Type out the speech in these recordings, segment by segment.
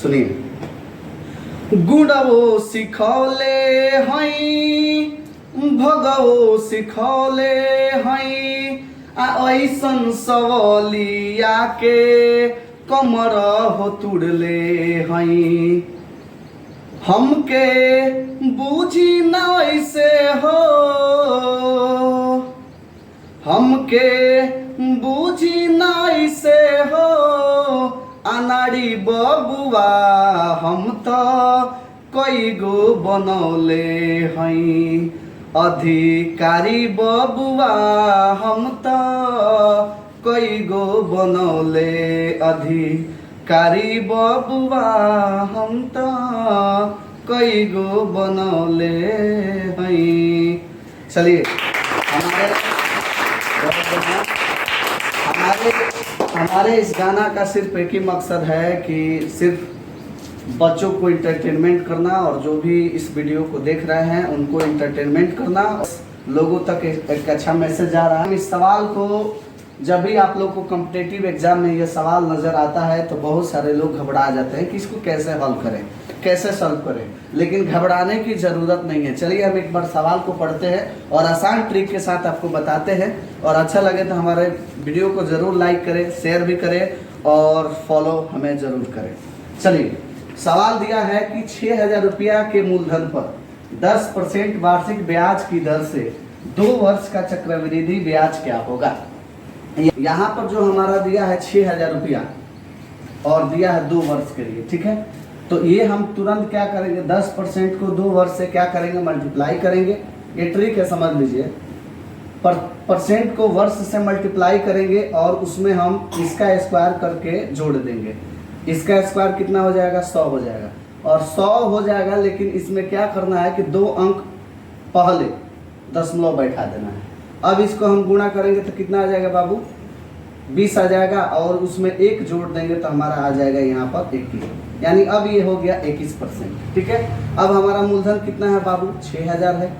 सुनिए। गुणवो सिखौले हई भगवो सिखौले हई ऐसन सवलिया के कमर हो तुड़ले हई। हमके बूझी न ऐसे हो, हमके बूझी न ऐसे हो अनाड़ी बबुआ हम तो कई गो बनौले हई। अधिकारी बबुआ हम तो कई गो बनौले, अधिकारी बबुआ हम तो कई गो बनौले हई। चलिए हमारे इस गाना का सिर्फ एक ही मकसद है कि सिर्फ बच्चों को इंटरटेनमेंट करना और जो भी इस वीडियो को देख रहे हैं उनको इंटरटेनमेंट करना, लोगों तक एक अच्छा मैसेज जा रहा है। इस सवाल को जब भी आप लोग को कॉम्पिटिटिव एग्जाम में ये सवाल नज़र आता है तो बहुत सारे लोग घबरा जाते हैं कि इसको कैसे हल करें, कैसे सॉल्व करें, लेकिन घबराने की ज़रूरत नहीं है। चलिए हम एक बार सवाल को पढ़ते हैं और आसान ट्रिक के साथ आपको बताते हैं। और अच्छा लगे तो हमारे वीडियो को ज़रूर लाइक करें, शेयर भी करें और फॉलो हमें ज़रूर करें। चलिए सवाल दिया है कि 6,000 रुपया के मूलधन पर 10% वार्षिक ब्याज की दर से 2 वर्ष का चक्रवृद्धि ब्याज क्या होगा। यहाँ पर जो हमारा दिया है 6,000 रुपया और दिया है 2 वर्ष के लिए, ठीक है। तो ये हम तुरंत क्या करेंगे, 10% को 2 वर्ष से क्या करेंगे, मल्टीप्लाई करेंगे। ये ट्रिक है, समझ लीजिए। परसेंट को वर्ष से मल्टीप्लाई करेंगे और उसमें हम इसका स्क्वायर करके जोड़ देंगे। इसका स्क्वायर कितना हो जाएगा, 100 हो जाएगा और 100 हो जाएगा। लेकिन इसमें क्या करना है कि 2 अंक पहले दशमलव बैठा देना है। अब इसको हम गुणा करेंगे तो कितना आ जाएगा बाबू, 20 आ जाएगा और उसमें 1 जोड़ देंगे तो हमारा आ जाएगा यहाँ पर 21, यानी अब ये हो गया 21%, ठीक है। अब हमारा मूलधन कितना है बाबू, 6,000 है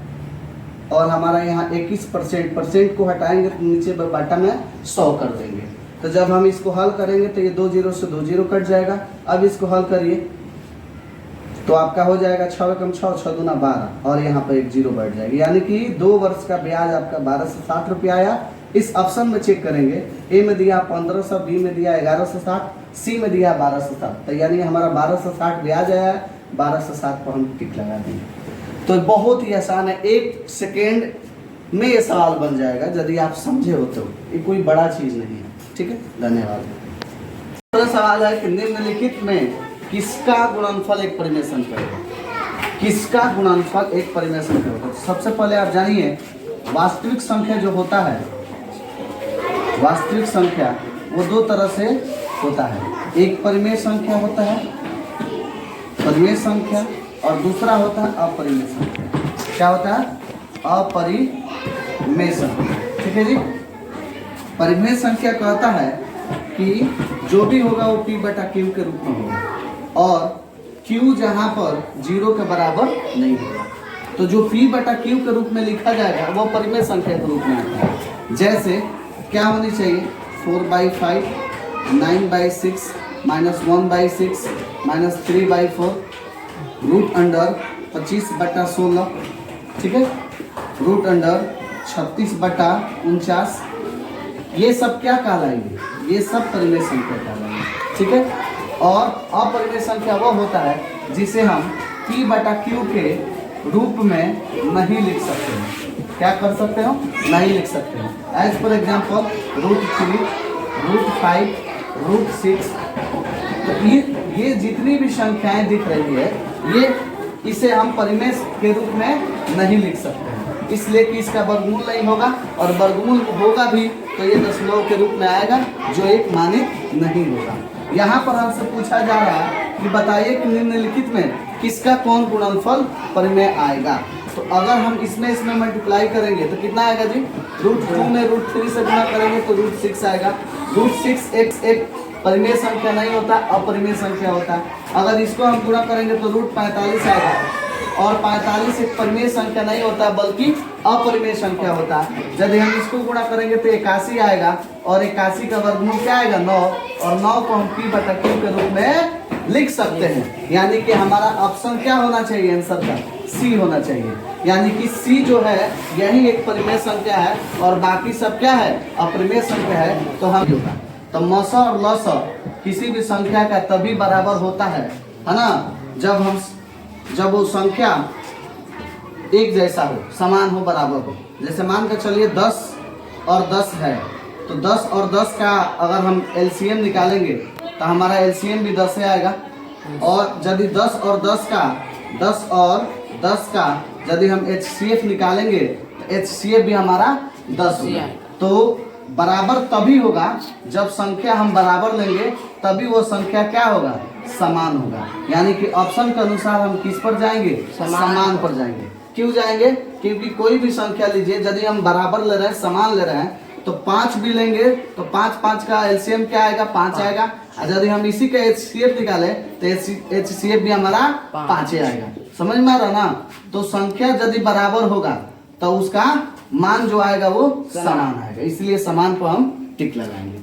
और हमारा यहाँ 21%, परसेंट को हटाएंगे तो नीचे बटा में 100 कर देंगे। तो जब हम इसको हल करेंगे तो ये 2 0 से 2 0 कट जाएगा। अब इसको हल करिए तो आपका हो जाएगा 6 कम 6, 6 दूना 12 और यहाँ पर 1 0 बैठ जाएगी, यानी कि 2 वर्ष का ब्याज आपका 1260 रुपया आया। इस ऑप्शन में चेक करेंगे, ए में दिया 1500, बी में दिया 1160, सी में दिया 1260, तो यानी हमारा 1260 ब्याज आया है। 1260 पर हम टिक लगा देंगे। तो बहुत ही आसान है, 1 सेकेंड में ये सवाल बन जाएगा यदि आप समझे हो तो। ये कोई बड़ा चीज़ नहीं है, ठीक है। धन्यवाद। दूसरा सवाल है कि निम्नलिखित में किसका गुणनफल एक परिमेय संख्या होगा, किसका गुणनफल एक परिमेय संख्या होगा। सबसे पहले आप जानिए वास्तविक संख्या जो होता है, वास्तविक संख्या वो 2 तरह से होता है। एक परिमेय संख्या होता है, परिमेय संख्या, और दूसरा होता है अपरिमेय संख्या। क्या होता है, अपरिमेय संख्या, ठीक है जी। परिमेय संख्या कहता है कि जो भी होगा वो P बटा Q के रूप में होगा और Q जहाँ पर 0 के बराबर नहीं होगा। तो जो P बटा Q के रूप में लिखा जाएगा वो परिमेय संख्या के रूप में आता है। जैसे क्या होनी चाहिए, 4/5, 9/6, -1/6, -3/4, रूट अंडर 25/16, ठीक है, रूट अंडर 36/49। ये सब क्या कहलाएंगे, ये सब परिमेय संख्या कहलाएंगे, ठीक है। और अपरिमेय संख्या वो होता है जिसे हम P बटा Q के रूप में नहीं लिख सकते हैं। क्या कर सकते हो, नहीं लिख सकते हैं। As for example √3, √5, √6। तो ये जितनी भी संख्याएं दिख रही है ये इसे हम परिमेय के रूप में नहीं लिख सकते हैं, इसलिए कि इसका वर्गमूल नहीं होगा और वर्गमूल होगा भी तो ये दशमलव के रूप में आएगा जो एक मानित नहीं होगा। यहाँ पर हमसे पूछा जा रहा है कि बताइए कि निम्नलिखित में किसका कौन गुणनफल परिमेय आएगा। तो अगर हम इसमें मल्टीप्लाई करेंगे तो कितना आएगा जी, √2 में √3 से गुणा करेंगे तो √6 आएगा। √6 एक परिमेय संख्या नहीं होता, अपरिमेय संख्या होता है। अगर इसको हम गुणा करेंगे तो √45 आएगा और 45 एक परिमेय संख्या नहीं होता बल्कि अपरिमेय संख्या होता है। यदि हम इसको गुणा करेंगे तो 81 आएगा और 81 का वर्गमूल क्या आएगा, 9, और 9 को हम P बटा Q के रूप में लिख सकते हैं। यानी कि हमारा ऑप्शन क्या होना चाहिए आंसर का? सी होना चाहिए। यानी कि सी जो है यही एक परिमेय संख्या है और बाकी सब क्या है? अपरिमेय संख्या है। तो हम होगा तो मस और लस किसी भी संख्या का तभी बराबर होता है ना, जब वो संख्या एक जैसा हो, समान हो, बराबर हो। जैसे मान कर चलिए 10 और 10 है, तो 10 और 10 का अगर हम एलसीएम निकालेंगे तो हमारा एलसीएम भी 10 आएगा। और यदि 10 और 10 का यदि हम एचसीएफ निकालेंगे तो एचसीएफ भी हमारा 10 होगा। तो बराबर तभी होगा जब संख्या हम बराबर लेंगे, तभी वो संख्या क्या होगा? समान होगा। यानी कि ऑप्शन के अनुसार हम किस पर जाएंगे? समान पर जाएंगे। क्यों जाएंगे? क्योंकि कोई भी संख्या लीजिए, यदि हम बराबर ले रहे हैं, समान ले रहे हैं, तो 5 भी लेंगे तो 5 का एलसीएम क्या आएगा? 5 आएगा। और यदि हम इसी का एचसीएफ निकाले तो एचसीएफ भी हमारा 5 आएगा। समझ में आ रहा ना? तो संख्या यदि बराबर होगा तो उसका मान जो आएगा वो समान आएगा, इसलिए समान को हम टिक लगाएंगे।